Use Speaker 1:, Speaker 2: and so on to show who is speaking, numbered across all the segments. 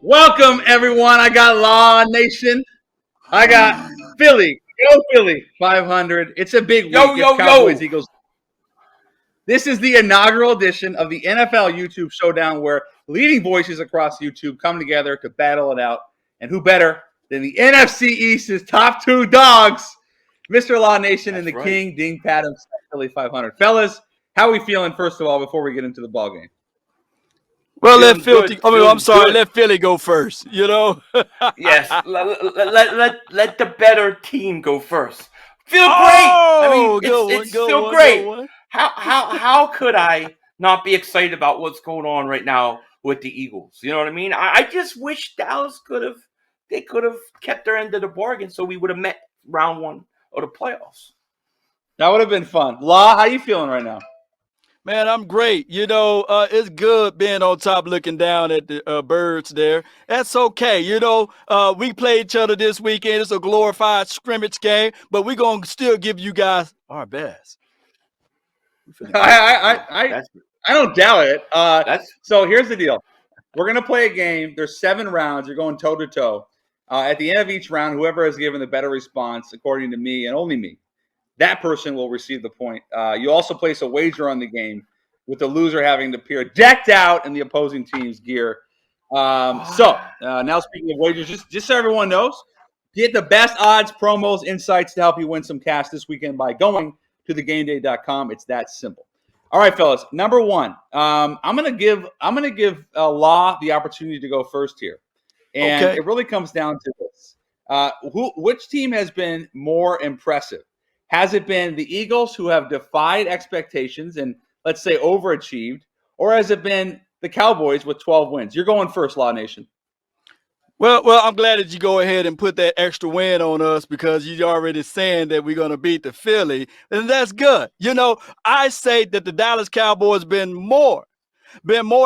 Speaker 1: Welcome, everyone. I got LawNation. I got Philly. Go Philly. 500. It's a big week.
Speaker 2: Yo,
Speaker 1: It's
Speaker 2: yo,
Speaker 1: Cowboys,
Speaker 2: yo.
Speaker 1: Eagles. This is the inaugural edition of the NFL YouTube Showdown where leading voices across YouTube come together to battle it out. And who better than the NFC East's top two dogs, Mr. LawNation and
Speaker 2: That's
Speaker 1: the
Speaker 2: right.
Speaker 1: King, Dean Paddock, Philly 500. Fellas, how are we feeling, first of all, before we get into the ball game?
Speaker 3: Well,
Speaker 2: Feeling good.
Speaker 3: I'm
Speaker 2: Feeling
Speaker 3: sorry.
Speaker 2: good.
Speaker 3: Let Philly go first.
Speaker 2: Yes. Let the better team go first. Feel great. I mean,
Speaker 3: Oh, good one,
Speaker 2: it's
Speaker 3: good
Speaker 2: feel
Speaker 3: one, good
Speaker 2: great.
Speaker 3: one.
Speaker 2: How could I not be excited about what's going on right now with the Eagles? You know what I mean? I just wish Dallas could have kept their end of the bargain so we would have met round one of the playoffs.
Speaker 1: That would have been fun. Law, how you feeling right now?
Speaker 3: Man, I'm great. It's good being on top looking down at the birds there. That's okay. We play each other this weekend. It's a glorified scrimmage game, but we're going to still give you guys our best.
Speaker 1: I don't doubt it.
Speaker 2: That's
Speaker 1: So here's the deal. We're going to play a game. There's 7 rounds. You're going toe-to-toe. At the end of each round, whoever has given the better response, according to me and only me, that person will receive the point. You also place a wager on the game, with the loser having to appear decked out in the opposing team's gear. Now speaking of wagers, just so everyone knows, get the best odds, promos, insights to help you win some cash this weekend by going to thegameday.com. It's that simple. All right, fellas. Number one, I'm gonna give Law the opportunity to go first here, and
Speaker 3: Okay.
Speaker 1: it really comes down to this: which team has been more impressive? Has it been the Eagles, who have defied expectations and, let's say, overachieved, or has it been the Cowboys with 12 wins? You're going first, LawNation.
Speaker 3: Well, I'm glad that you go ahead and put that extra win on us because you're already saying that we're going to beat the Philly, and that's good. I say that the Dallas Cowboys been more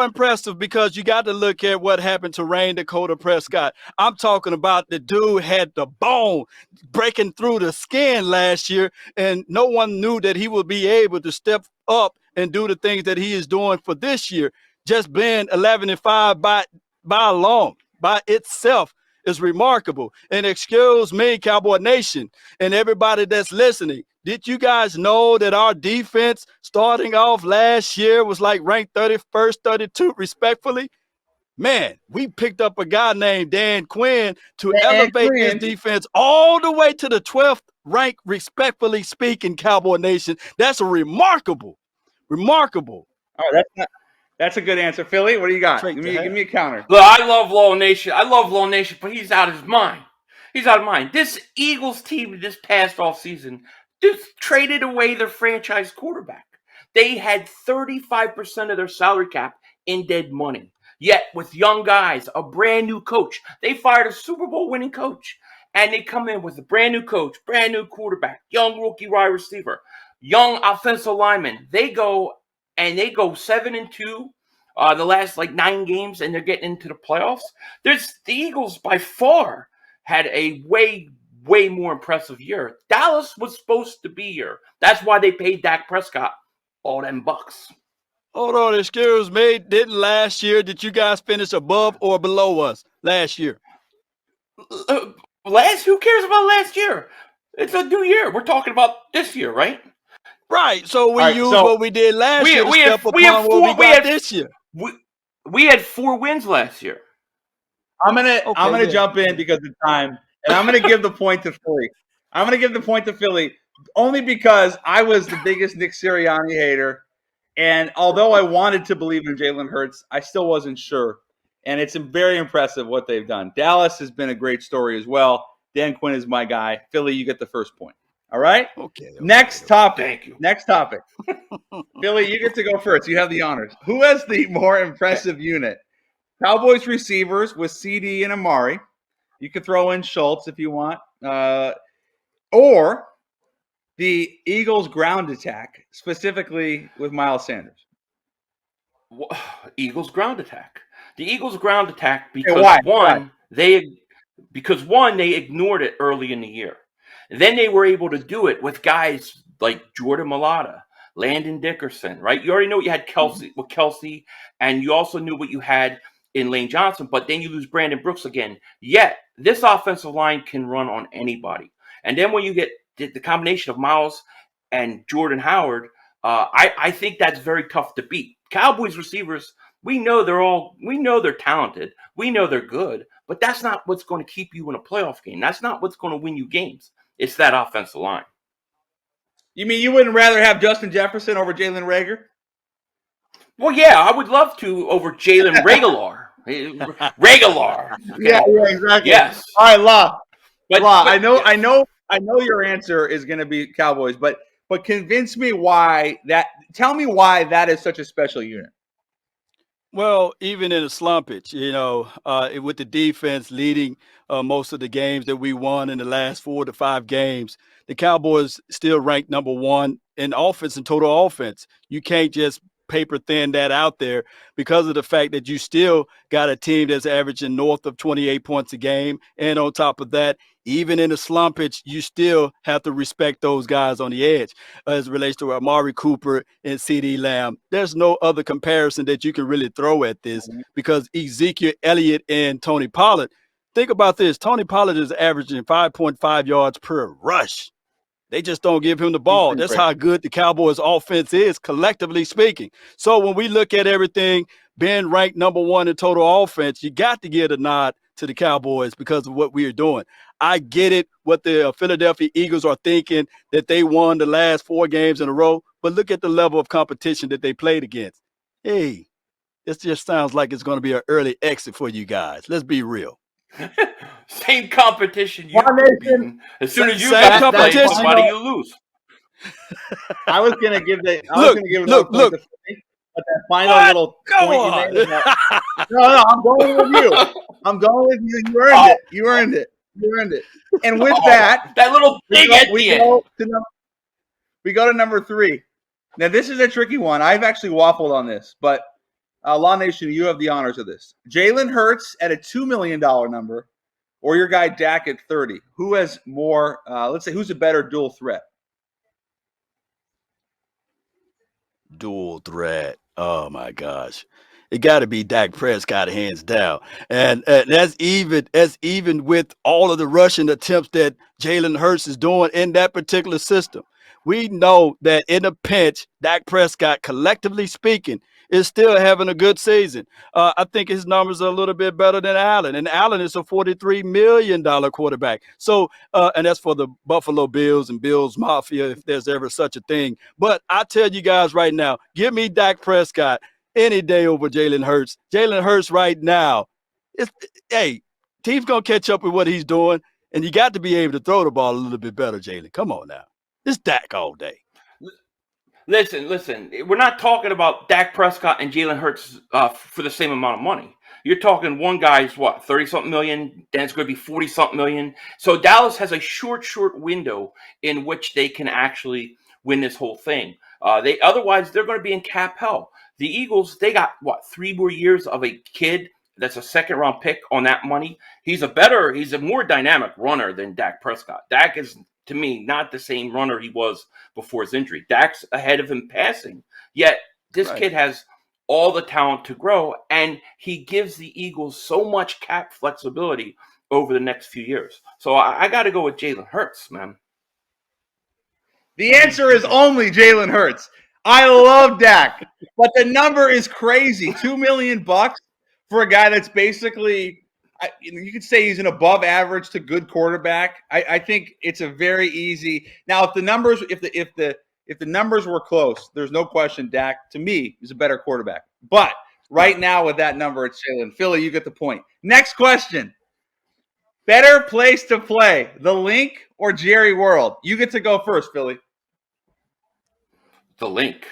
Speaker 3: impressive because you got to look at what happened to Rain Dakota Prescott. I'm talking about the dude had the bone breaking through the skin last year, and no one knew that he would be able to step up and do the things that he is doing for this year. Just being 11-5 by itself is remarkable. And excuse me, Cowboy Nation, and everybody that's listening. Did you guys know that our defense starting off last year was like ranked 31st, 32 respectfully? Man, we picked up a guy named Dan Quinn to elevate this defense all the way to the 12th rank, respectfully speaking, Cowboy Nation. That's remarkable. Remarkable.
Speaker 1: All right, that's a good answer. Philly, what do you got? Give me a counter.
Speaker 2: Look, I love LawNation, but he's out of his mind. He's out of mind. This Eagles team this past offseason just traded away their franchise quarterback. They had 35% of their salary cap in dead money. Yet, with young guys, a brand new coach, they fired a Super Bowl winning coach. And they come in with a brand new coach, brand new quarterback, young rookie wide receiver, young offensive lineman. They go 7-2 the last 9 games, and they're getting into the playoffs. The Eagles by far had a way more impressive year. Dallas was supposed to be here. That's why they paid Dak Prescott all them bucks.
Speaker 3: Hold on, excuse me. Did you guys finish above or below us last year?
Speaker 2: Who cares about last year? It's a new year. We're talking about this year, right?
Speaker 3: Right. So we used what we did last year to step upon what we got this year.
Speaker 2: We had 4 wins last year.
Speaker 1: I'm gonna jump in because of time, and I'm gonna give the point to Philly. I'm gonna give the point to Philly only because I was the biggest Nick Sirianni hater, and although I wanted to believe in Jalen Hurts, I still wasn't sure. And it's very impressive what they've done. Dallas has been a great story as well. Dan Quinn is my guy. Philly, you get the first point. All right?
Speaker 3: Okay.
Speaker 1: Next topic.
Speaker 2: Thank you.
Speaker 1: Next topic. Philly, you get to go first. You have the honors. Who has the more impressive unit? Cowboys receivers with CD and Amari. You could throw in Schultz if you want. Or the Eagles ground attack, specifically with Miles Sanders.
Speaker 2: Eagles ground attack. The Eagles ground attack because they ignored it early in the year. Then they were able to do it with guys like Jordan Mailata, Landon Dickerson, right? You already know what you had Kelsey, and you also knew what you had in Lane Johnson, but then you lose Brandon Brooks again. Yet this offensive line can run on anybody. And then when you get the combination of Miles and Jordan Howard, I think that's very tough to beat. Cowboys receivers, we know they're talented. We know they're good, but that's not what's going to keep you in a playoff game. That's not what's going to win you games. It's that offensive line.
Speaker 1: You mean you wouldn't rather have Justin Jefferson over Jalen Reagor?
Speaker 2: Well, yeah, I would love to over Jalen Reagor. Reagor. Okay?
Speaker 1: Yeah, exactly.
Speaker 2: Yes.
Speaker 1: All right, Law.
Speaker 2: But
Speaker 1: I know your answer is going to be Cowboys, but convince me why that. Tell me why that is such a special unit.
Speaker 3: Well, even in a slumpage, with the defense leading most of the games that we won in the last 4 to 5 games, the Cowboys still ranked number 1 in offense and total offense. You can't just paper thin that out there because of the fact that you still got a team that's averaging north of 28 points a game. And on top of that, even in a slumpage, you still have to respect those guys on the edge as it relates to Amari Cooper and CeeDee Lamb. There's no other comparison that you can really throw at this because Ezekiel Elliott and Tony Pollard, think about this. Tony Pollard is averaging 5.5 yards per rush. They just don't give him the ball. That's how good the Cowboys offense is, collectively speaking. So when we look at everything, being ranked number 1 in total offense, you got to give a nod to the Cowboys because of what we are doing. I get it, what the Philadelphia Eagles are thinking, that they won the last 4 games in a row, but look at the level of competition that they played against. Hey, this just sounds like it's going to be an early exit for you guys. Let's be real.
Speaker 2: Same competition you beaten. As soon as you
Speaker 3: guys
Speaker 2: play somebody, you lose.
Speaker 1: I was gonna give the
Speaker 3: look.
Speaker 1: But that final little point you made. No, I'm going with you. I'm going with you. You earned it. And with that
Speaker 2: little thing at the end.
Speaker 1: We go to number 3. Now this is a tricky one. I've actually waffled on this, but LawNation, you have the honors of this. Jalen Hurts at a $2 million number, or your guy Dak at 30. Who has more? Let's say who's a better dual threat?
Speaker 3: Dual threat. Oh my gosh, it got to be Dak Prescott hands down, and that's even with all of the rushing attempts that Jalen Hurts is doing in that particular system. We know that in a pinch, Dak Prescott, collectively speaking, is still having a good season. I think his numbers are a little bit better than Allen, and Allen is a $43 million quarterback. So, and that's for the Buffalo Bills and Bills Mafia, if there's ever such a thing. But I tell you guys right now, give me Dak Prescott any day over Jalen Hurts. Jalen Hurts right now, team's going to catch up with what he's doing, and you got to be able to throw the ball a little bit better, Jalen. Come on now. It's Dak all day.
Speaker 2: Listen. We're not talking about Dak Prescott and Jalen Hurts for the same amount of money. You're talking one guy's 30-something million, then it's going to be 40-something million. So Dallas has a short window in which they can actually win this whole thing. Otherwise they're going to be in cap hell. The Eagles, they got 3 more years of a kid that's a 2nd-round pick on that money. He's a more dynamic runner than Dak Prescott. Dak is, to me, not the same runner he was before his injury. Dak's ahead of him passing. Yet this kid has all the talent to grow, and he gives the Eagles so much cap flexibility over the next few years. So I got to go with Jalen Hurts, man.
Speaker 1: The answer is only Jalen Hurts. I love Dak, but the number is crazy. $2 million for a guy that's basically, you could say he's an above average to good quarterback. I think it's a very easy. Now, if the numbers were close, there's no question Dak, to me, is a better quarterback. But right now with that number, it's Jalen. Philly, you get the point. Next question. Better place to play, the Link or Jerry World? You get to go first, Philly.
Speaker 2: The Link.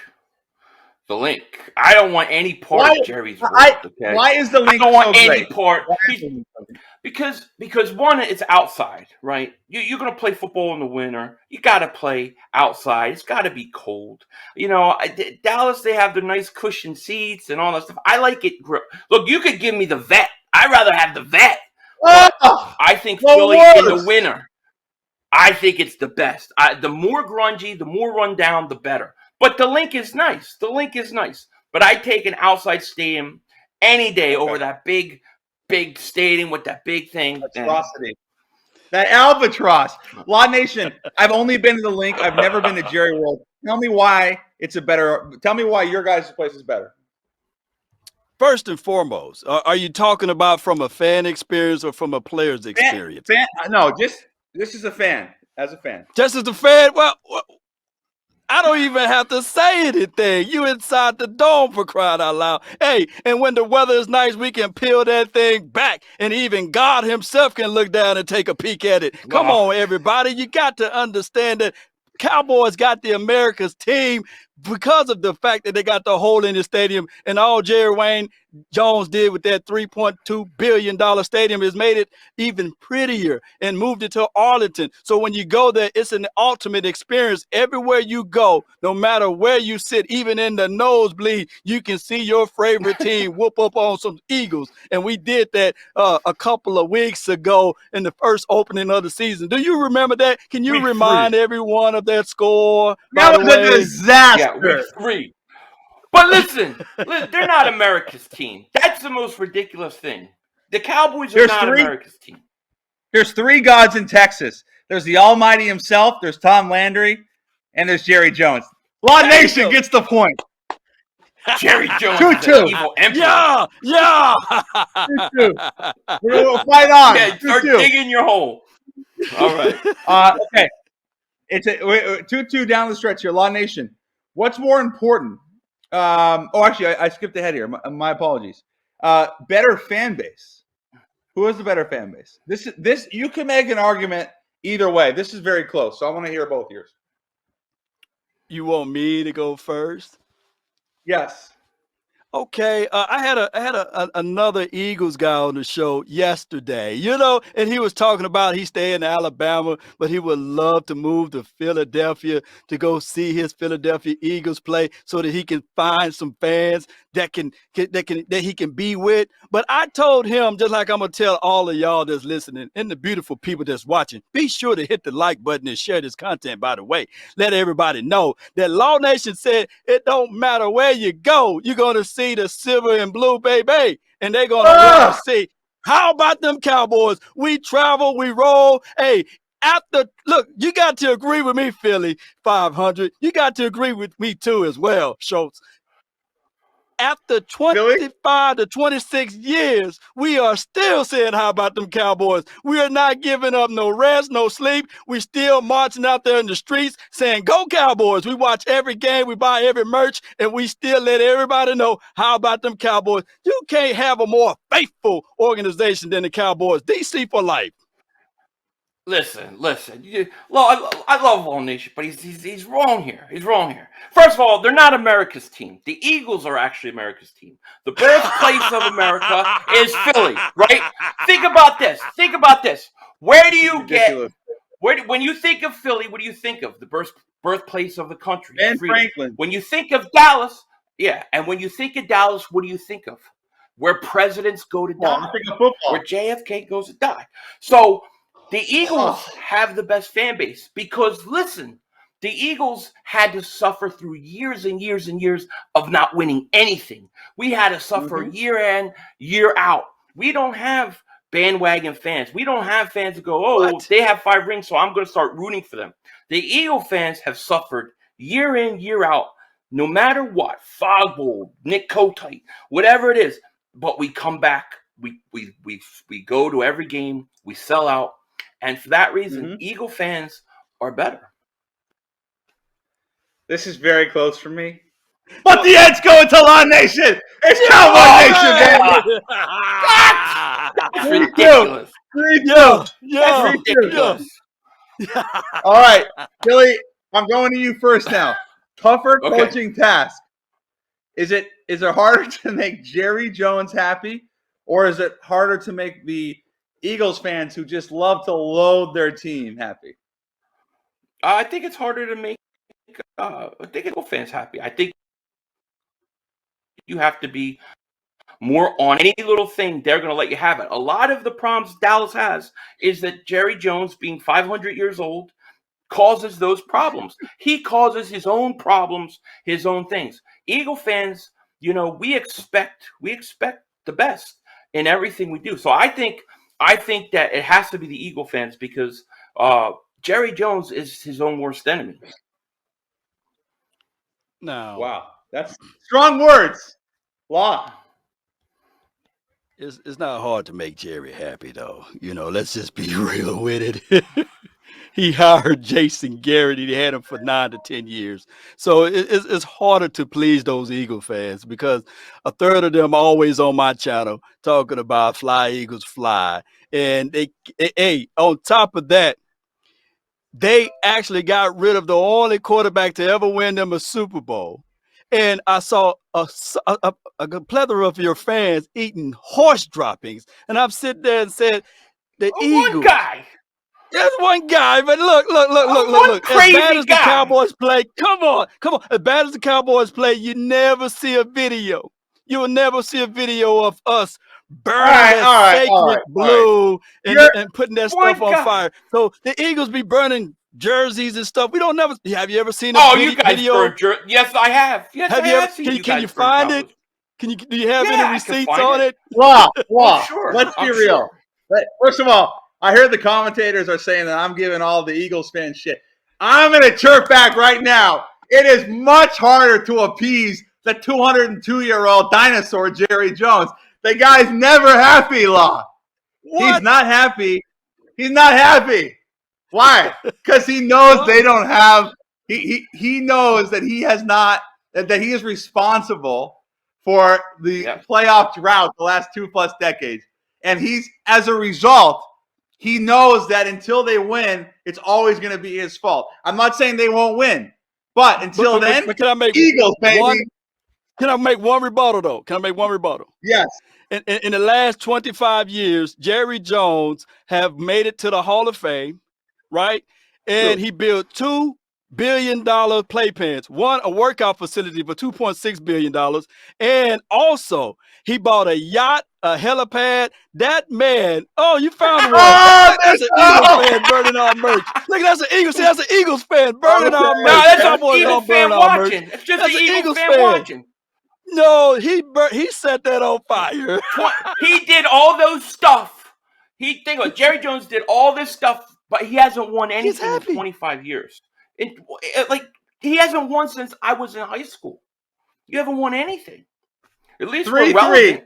Speaker 2: I don't want any part of Jerry's World. Okay?
Speaker 1: Why is the Link?
Speaker 2: I don't want any part. Because one, it's outside, right? You're going to play football in the winter. You got to play outside. It's got to be cold. Dallas, they have the nice cushioned seats and all that stuff. I like it. Look, you could give me the vet. I'd rather have the vet. I think Philly in the winter. I think it's the best. The more grungy, the more run down, the better. But the Link is nice. But I take an outside stadium any day
Speaker 1: Okay.
Speaker 2: over that big stadium with that big thing.
Speaker 1: Atrocity. That albatross. Law Nation, I've only been to the link. I've never been to Jerry World. Tell me why tell me why your guys' place is better.
Speaker 3: First and foremost, are you talking about from a fan experience or from a player's experience?
Speaker 1: No, this is a fan. As a fan.
Speaker 3: Just as a fan, well, I don't even have to say anything. You inside the dome, for crying out loud. Hey, and when the weather is nice, we can peel that thing back, and even God himself can look down and take a peek at it. Come on, everybody. You got to understand that Cowboys got the America's team because of the fact that they got the hole in the stadium, and all Jerry Wayne Jones did with that $3.2 billion stadium is made it even prettier and moved it to Arlington. So when you go there, it's an ultimate experience. Everywhere you go, no matter where you sit, even in the nosebleed, you can see your favorite team whoop up on some Eagles. And we did that a couple of weeks ago in the first opening of the season. Do you remember that? Can you remind everyone of that score?
Speaker 1: That was a disaster.
Speaker 2: Yeah, week 3. But listen, they're not America's team. That's the most ridiculous thing. The Cowboys are not America's team.
Speaker 1: There's 3 gods in Texas. There's the Almighty himself, there's Tom Landry, and there's Jerry Jones. Law Nation gets the point.
Speaker 2: Jerry Jones is an evil emperor.
Speaker 3: Yeah.
Speaker 1: 2-2. We'll fight on.
Speaker 2: Yeah, start digging your hole. All right.
Speaker 1: Okay. It's a 2-2 down the stretch here. Law Nation. What's more important? Actually, I skipped ahead here. My apologies. Better fan base. Who has the better fan base? This you can make an argument either way. This is very close, so I want to hear both yours.
Speaker 3: You want me to go first?
Speaker 1: Yes.
Speaker 3: Okay, I had another Eagles guy on the show yesterday, and he was talking about he stayed in Alabama, but he would love to move to Philadelphia to go see his Philadelphia Eagles play so that he can find some fans that he can be with. But I told him, just like I'm gonna tell all of y'all that's listening and the beautiful people that's watching, be sure to hit the like button and share this content. By the way, let everybody know that LawNation said it don't matter where you go, you're gonna see the silver and blue, baby, and they're gonna want to see. How about them Cowboys? We travel, we roll. Hey, look, you got to agree with me, Philly 500. You got to agree with me too as well, Schultz. After 25 to 26 years, we are still saying, how about them Cowboys? We are not giving up no rest, no sleep. We still marching out there in the streets saying, go Cowboys. We watch every game, we buy every merch, and we still let everybody know, how about them Cowboys? You can't have a more faithful organization than the Cowboys. DC for life.
Speaker 2: Listen. I love LawNation, but he's wrong here. He's wrong here. First of all, they're not America's team. The Eagles are actually America's team. The birthplace of America is Philly, right? Think about this. Where do you get? When you think of Philly, what do you think of? The birthplace of the country.
Speaker 1: Ben Franklin.
Speaker 2: When you think of Dallas, and when you think of Dallas, what do you think of? Where presidents go to die. Where JFK goes to die. So the Eagles have the best fan base because, listen, the Eagles had to suffer through years and years and years of not winning anything. We had to suffer year in, year out. We don't have bandwagon fans. We don't have fans that go, they have 5 rings, so I'm going to start rooting for them. The Eagle fans have suffered year in, year out, no matter what, Fog Bowl, Nick Kotite, whatever it is. But we come back. We go to every game. We sell out. And for that reason, Eagle fans are better.
Speaker 1: This is very close for me. But the edge going to Law Nation. It's Cowboy Nation, baby.
Speaker 2: That's ridiculous.
Speaker 1: 3-2.
Speaker 2: That's ridiculous.
Speaker 1: All right, Billy, I'm going to you first now. Tougher coaching task. Is it harder to make Jerry Jones happy, or is it harder to make the Eagles fans who just love to load their team happy?
Speaker 2: I think it's harder to make Eagles fans happy. I think you have to be more on any little thing. They're going to let you have it. A lot of the problems Dallas has is that Jerry Jones, being 500 years old, causes those problems. He causes his own problems, his own things. Eagle fans, we expect the best in everything we do. So I think that it has to be the Eagle fans because Jerry Jones is his own worst enemy.
Speaker 3: No.
Speaker 1: Wow, that's strong words. Law.
Speaker 3: It's not hard to make Jerry happy, though. Let's just be real with it. He hired Jason Garrett. He had him for 9 to 10 years. So it's harder to please those Eagle fans because a third of them are always on my channel talking about fly Eagles fly. And hey, on top of that, they actually got rid of the only quarterback to ever win them a Super Bowl. And I saw a plethora of your fans eating horse droppings. And I'm sitting there and said, the Eagles.
Speaker 2: One guy.
Speaker 3: There's one guy, but look. As bad as the Cowboys play, come on. As bad as the Cowboys play, you never see a video. You will never see a video of us burning that sacred blue and putting that stuff on fire. So the Eagles be burning jerseys and stuff. We don't never. Have you ever seen a video?
Speaker 2: You guys burn jerseys? Yes, I have. Yes, I have seen you guys.
Speaker 3: Can you find it? Do you have any receipts on it?
Speaker 1: Wow. Sure. Let's be real. First of all, I heard the commentators are saying that I'm giving all the Eagles fans shit. I'm going to chirp back right now. It is much harder to appease the 202-year-old dinosaur, Jerry Jones. The guy's never happy, Law. What? He's not happy. Why? Because he knows they don't have – he knows that he has not – that he is responsible for the playoff drought the last 2+ decades. And he's – as a result – he knows that until they win, it's always going to be his fault. I'm not saying they won't win, but until then,
Speaker 3: can I make
Speaker 1: Eagles, baby.
Speaker 3: Can I make one rebuttal, though?
Speaker 1: Yes.
Speaker 3: In the last 25 years, Jerry Jones have made it to the Hall of Fame, right? And he built $2 billion playpens, one a workout facility for $2.6 billion, and also he bought a yacht, a helipad. That man, you found one. That's an Eagles fan burning our merch. Look, that's an Eagles fan burning our merch.
Speaker 2: No, that's an Eagles fan watching. It's just an Eagles fan watching.
Speaker 3: No, he set that on fire.
Speaker 2: He did all those stuff. Jerry Jones did all this stuff, but he hasn't won anything in 25 years. He hasn't won since I was in high school. You haven't won anything. At least
Speaker 1: 3-3.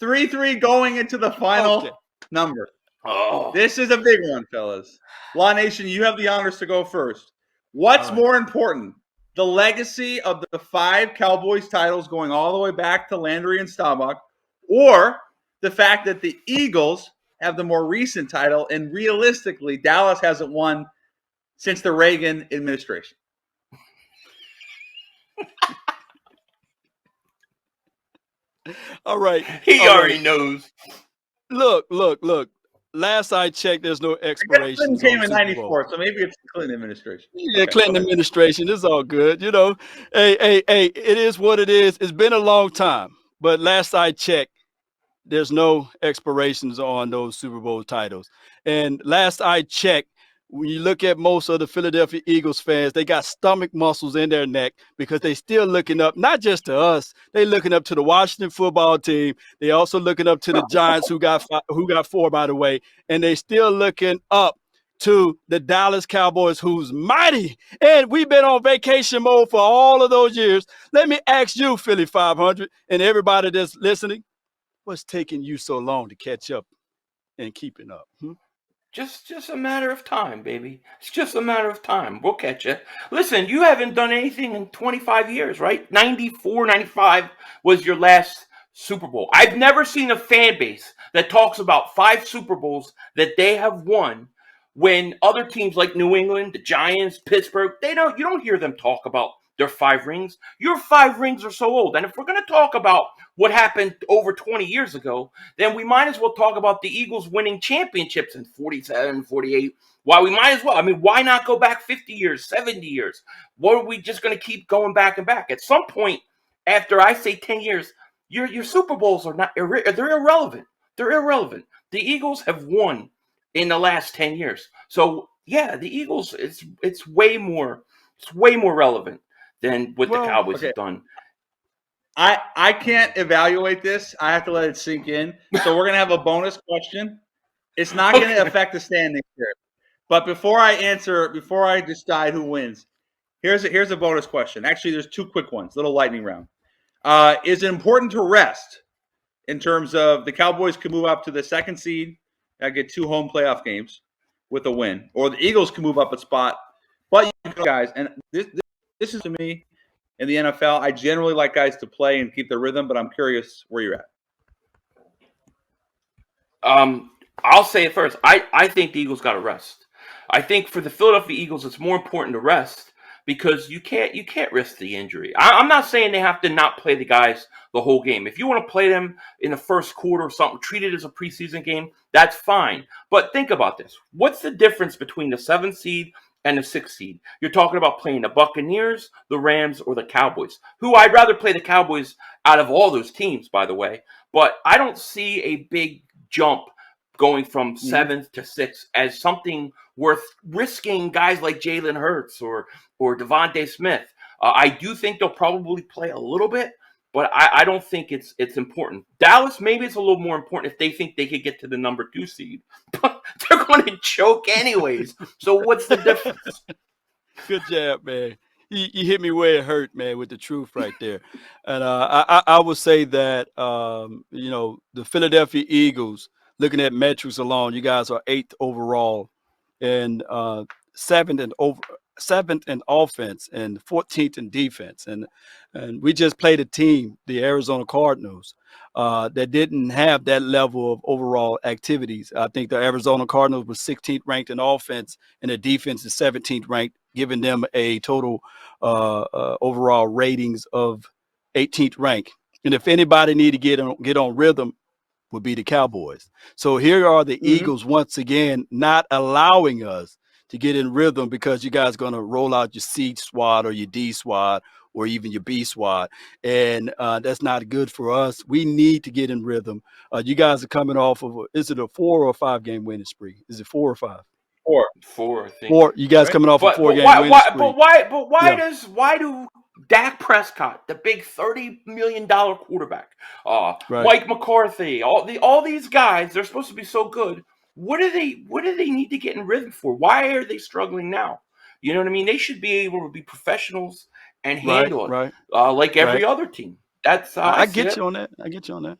Speaker 1: 3-3 going into the final number.
Speaker 2: Oh.
Speaker 1: This is a big one, fellas. LawNation, you have the honors to go first. What's more important? The legacy of the 5 Cowboys titles going all the way back to Landry and Staubach, or the fact that the Eagles have the more recent title, and realistically, Dallas hasn't won since the Reagan administration?
Speaker 3: All right.
Speaker 2: He already knows.
Speaker 3: Look. Last I checked, there's no expiration.
Speaker 1: Clinton came in 94, so maybe it's the Clinton administration.
Speaker 3: Yeah, okay, Clinton administration. It's all good. Hey, it is what it is. It's been a long time, but last I checked, there's no expirations on those Super Bowl titles. And last I checked, when you look at most of the Philadelphia Eagles fans, they got stomach muscles in their neck because they still looking up, not just to us, they looking up to the Washington football team. They also looking up to the Giants, who got 4, by the way, and they still looking up to the Dallas Cowboys, who's mighty. And we've been on vacation mode for all of those years. Let me ask you, Philly 500, and everybody that's listening, what's taking you so long to catch up and keeping up?
Speaker 2: Just a matter of time, baby. It's just a matter of time. We'll catch you. Listen, you haven't done anything in 25 years, right? 94, 95 was your last Super Bowl. I've never seen a fan base that talks about 5 Super Bowls that they have won when other teams like New England, the Giants, Pittsburgh, you don't hear them talk about their 5 rings. Your 5 rings are so old. And if we're going to talk about what happened over 20 years ago, then we might as well talk about the Eagles winning championships in 47, 48. Why we might as well. I mean, why not go back 50 years, 70 years? What are we just going to keep going back and back? At some point, after I say 10 years, your Super Bowls are not, they're irrelevant. They're irrelevant. The Eagles have won in the last 10 years. So yeah, the Eagles, it's way more relevant than what the Cowboys have done.
Speaker 1: I can't evaluate this. I have to let it sink in. So we're gonna have a bonus question. It's not going to affect the standings here. But before I decide who wins, here's a bonus question. Actually, there's two quick ones, little lightning round. Is it important to rest in terms of the Cowboys can move up to the second seed and get 2 home playoff games with a win, or the Eagles can move up a spot? But you guys, and this is to me in the NFL, I generally like guys to play and keep their rhythm, but I'm curious where you're at.
Speaker 2: I'll say it first. I think the Eagles got to rest. I think for the Philadelphia Eagles, it's more important to rest because you can't risk the injury. I'm not saying they have to not play the guys the whole game. If you want to play them in the first quarter or something, treat it as a preseason game, that's fine. But think about this. What's the difference between the 7th seed and the 6th seed? You're talking about playing the Buccaneers, the Rams, or the Cowboys, who I'd rather play the Cowboys out of all those teams, by the way. But I don't see a big jump going from 7th to 6th as something worth risking guys like Jalen Hurts or Devontae Smith. I do think they'll probably play a little bit, but I don't think it's important. Dallas, maybe it's a little more important if they think they could get to the number 2 seed, but they're going to choke anyways. So what's the difference?
Speaker 3: Good job, man. You hit me where it hurt, man, with the truth right there. And I would say that, the Philadelphia Eagles, looking at metrics alone, you guys are 8th overall and 7th in offense and 14th in defense. And we just played a team, the Arizona Cardinals, that didn't have that level of overall activities. I think the Arizona Cardinals was 16th ranked in offense and the defense is 17th ranked, giving them a total overall ratings of 18th rank. And if anybody need to get on rhythm, would be the Cowboys. So here are the Eagles once again not allowing us to get in rhythm because you guys are going to roll out your C squad or your D squad or even your B squad. And that's not good for us. We need to get in rhythm. You guys are coming off of, is it a 4 or 5 game winning spree? Is it 4 or 5?
Speaker 1: 4,
Speaker 2: I think.
Speaker 3: 4. You guys coming off a 4 game winning spree.
Speaker 2: Why do Dak Prescott, the big $30 million quarterback, Mike McCarthy, all these guys, they're supposed to be so good. What do they need to get in rhythm for? Why are they struggling now? You know what I mean? They should be able to be professionals and handle it like every other team. That's
Speaker 3: I get you on that. I get you on that.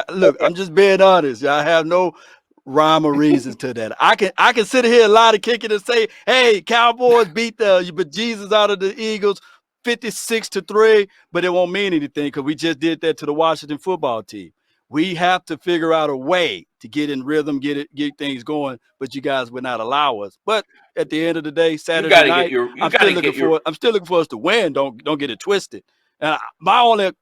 Speaker 3: Look, I'm just being honest. I have no rhyme or reason to that. I can sit here and lie to kick it and say, hey, Cowboys beat the bejesus out of the Eagles 56-3, but it won't mean anything because we just did that to the Washington football team. We have to figure out a way to get in rhythm, get things going, but you guys would not allow us. But at the end of the day, Saturday night, I'm still looking for us to win. Don't get it twisted. And my only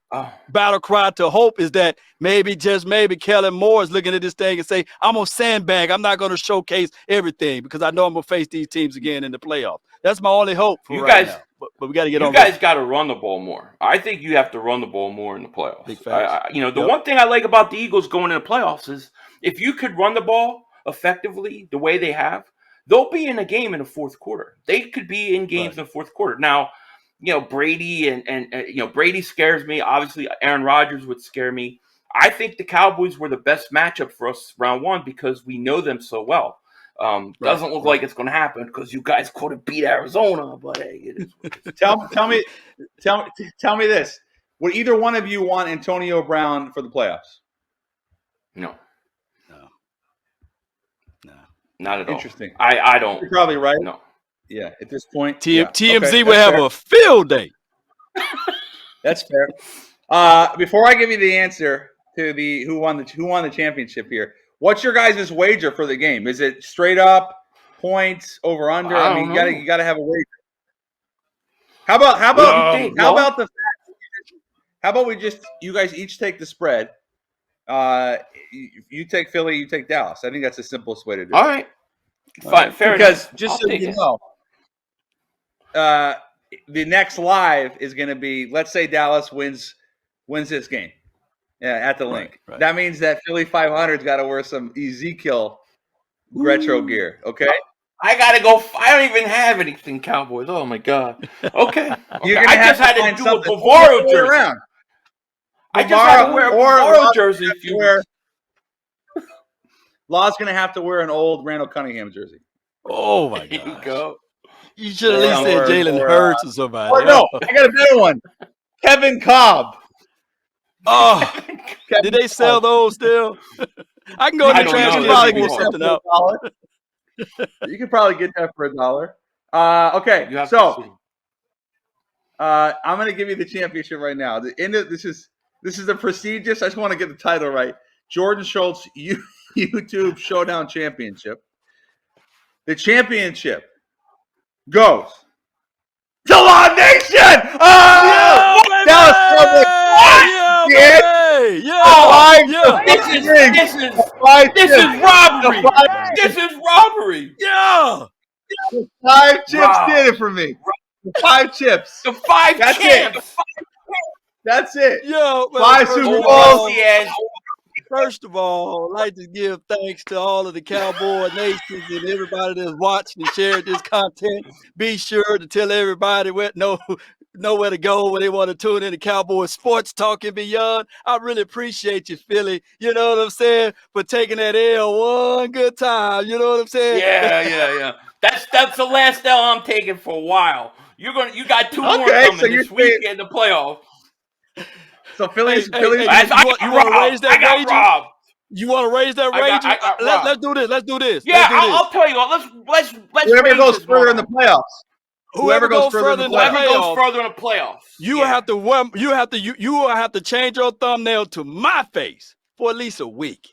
Speaker 3: battle cry to hope is that maybe, just maybe, Kellen Moore is looking at this thing and say, I'm going to sandbag. I'm not going to showcase everything because I know I'm going to face these teams again in the playoffs. That's my only hope for now. But we got to get on.
Speaker 2: You guys got to run the ball more. I think you have to run the ball more in the playoffs.
Speaker 3: Big facts.
Speaker 2: The one thing I like about the Eagles going into the playoffs is if you could run the ball effectively the way they have, they'll be in a game in the fourth quarter. They could be in games in the fourth quarter. Now, Brady and Brady scares me. Obviously, Aaron Rodgers would scare me. I think the Cowboys were the best matchup for us round one because we know them so well. Doesn't look like it's going to happen because you guys couldn't beat Arizona, but hey, it is what it is.
Speaker 1: Tell me this: would either one of you want Antonio Brown for the playoffs?
Speaker 2: No, not at all.
Speaker 1: Interesting.
Speaker 2: I don't.
Speaker 1: You're probably right.
Speaker 2: No.
Speaker 1: Yeah, at this point,
Speaker 3: TMZ will have a field day.
Speaker 1: That's fair. Before I give you the answer to the who won the championship here, what's your guys' wager for the game? Is it straight up points over under? I mean, you gotta have a wager. How about we just you guys each take the spread? You take Philly, you take Dallas. I think that's the simplest way to do it.
Speaker 2: All right. Fine, fair enough.
Speaker 1: Because just so you know, the next live is going to be, let's say Dallas wins this game at the link. Right. That means that Philly 500's got to wear some Ezekiel retro gear, okay?
Speaker 2: I gotta go. I don't even have anything Cowboys. Oh my god. Okay.
Speaker 1: You're gonna
Speaker 2: I
Speaker 1: have
Speaker 2: just had to
Speaker 1: find
Speaker 2: do a
Speaker 1: something.
Speaker 2: Bavaro jersey.
Speaker 1: Around.
Speaker 2: I just had to wear a Bavaro jersey.
Speaker 1: Law's gonna have to wear an old Randall Cunningham jersey.
Speaker 3: Oh my
Speaker 2: There you
Speaker 3: gosh.
Speaker 2: go.
Speaker 3: You should at least say Jalen Hurts or somebody.
Speaker 1: Or no, I got a better one. Kevin Cobb.
Speaker 3: Oh, did they sell those still? I can go to the trash can and pull something out.
Speaker 1: You could probably get that for $1. Okay, so I'm going to give you the championship right now. This is the prestigious. I just want to get the title right. Jordan Schultz YouTube Showdown Championship. The championship goes to LawNation. Oh, Dallas Cowboys.
Speaker 2: This is robbery. This is robbery.
Speaker 3: Yeah.
Speaker 1: The 5 chips did it for me. The 5 chips.
Speaker 2: The 5 champs.
Speaker 1: That's it.
Speaker 3: Yo,
Speaker 1: 5 Super Bowls.
Speaker 3: First of all, I'd like to give thanks to all of the Cowboy Nations and everybody that's watching and sharing this content. Be sure to tell everybody where to go when they want to tune in to Cowboy Sports Talk and Beyond. I really appreciate you, Philly. You know what I'm saying? For taking that L one good time. You know what I'm saying?
Speaker 2: Yeah. That's the last L I'm taking for a while. You got 2 more coming this week in the playoffs.
Speaker 1: So Philly,
Speaker 3: you want to raise that wager? You want to raise that wager? Let's do this.
Speaker 2: Yeah, I'll tell you what. Let's
Speaker 1: whoever goes further in the playoffs. Whoever goes further in the
Speaker 2: playoffs.
Speaker 3: You will have to change your thumbnail to my face for at least a week.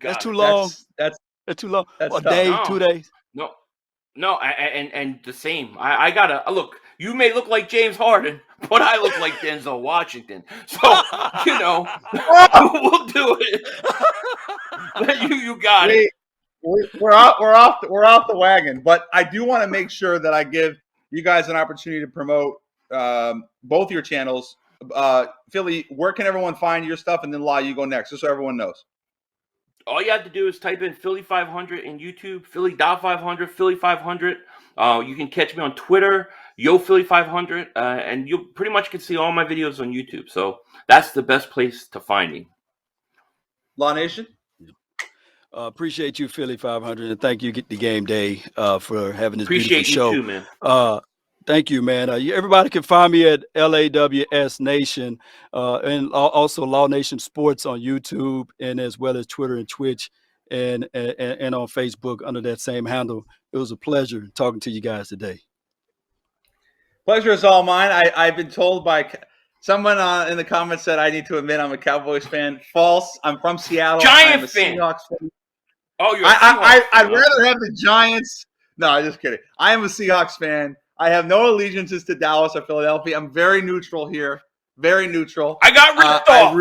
Speaker 3: That's too long. That's too long. A day, 2 days.
Speaker 2: No, and the same. I gotta look. You may look like James Harden, but I look like Denzel Washington. So we'll do it. you got it.
Speaker 1: We're off the wagon, but I do want to make sure that I give you guys an opportunity to promote both your channels. Philly, where can everyone find your stuff? And then Law, you go next, just so everyone knows.
Speaker 2: All you have to do is type in Philly 500 in YouTube, Philly.500, Philly 500. You can catch me on Twitter, Yo Philly 500, and you pretty much can see all my videos on YouTube. So that's the best place to find me.
Speaker 1: LawNation?
Speaker 3: Appreciate you, Philly 500, and thank you, The Game Day, for having this
Speaker 2: beautiful
Speaker 3: show.
Speaker 2: Appreciate you too, man.
Speaker 3: Thank you, man. Everybody can find me at LAWS Nation and also LawNation Sports on YouTube and as well as Twitter and Twitch and on Facebook under that same handle. It was a pleasure talking to you guys today.
Speaker 1: Pleasure is all mine. I've been told by someone in the comments said I need to admit I'm a Cowboys fan. False. I'm from Seattle.
Speaker 2: Giant
Speaker 1: I'm a
Speaker 2: fan.
Speaker 1: Seahawks fan.
Speaker 2: Oh, you're
Speaker 1: I'd rather have the Giants. No, I'm just kidding. I am a Seahawks fan. I have no allegiances to Dallas or Philadelphia. I'm very neutral here. Very neutral.
Speaker 2: I got ripped off.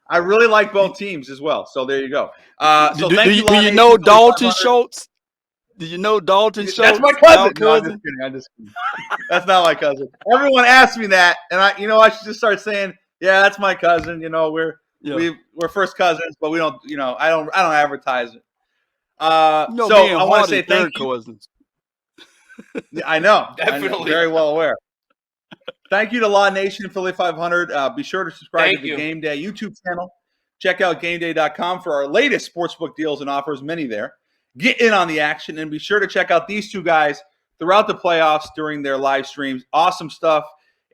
Speaker 1: I really like both teams as well. So there you go. So
Speaker 3: do you know Dalton Schultz? Do you know Dalton Schultz?
Speaker 1: That's my cousin. No, I'm just kidding. That's not my cousin. Everyone asks me that, and I should just start saying, yeah, that's my cousin. We're first cousins, but we don't. I don't advertise it. So I want to say thank you. Cousins. I know.
Speaker 2: Definitely.
Speaker 1: I'm very well aware. Thank you to LawNation Philly 500. Be sure to subscribe to the Game Day YouTube channel. Check out GameDay.com for our latest sportsbook deals and offers, many there. Get in on the action, and be sure to check out these two guys throughout the playoffs during their live streams. Awesome stuff.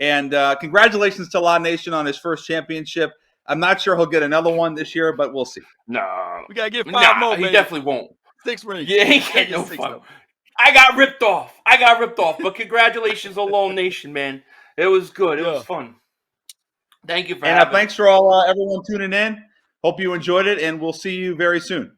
Speaker 1: And congratulations to LawNation on his first championship. I'm not sure he'll get another one this year, but we'll see.
Speaker 2: No.
Speaker 3: We got to get 5 more,
Speaker 2: He definitely won't.
Speaker 3: 6 rings.
Speaker 2: Yeah, he can't no 5. I got ripped off. But congratulations on LawNation, man. It was good. It was fun. Thank you for having me.
Speaker 1: Thanks for everyone tuning in. Hope you enjoyed it, and we'll see you very soon.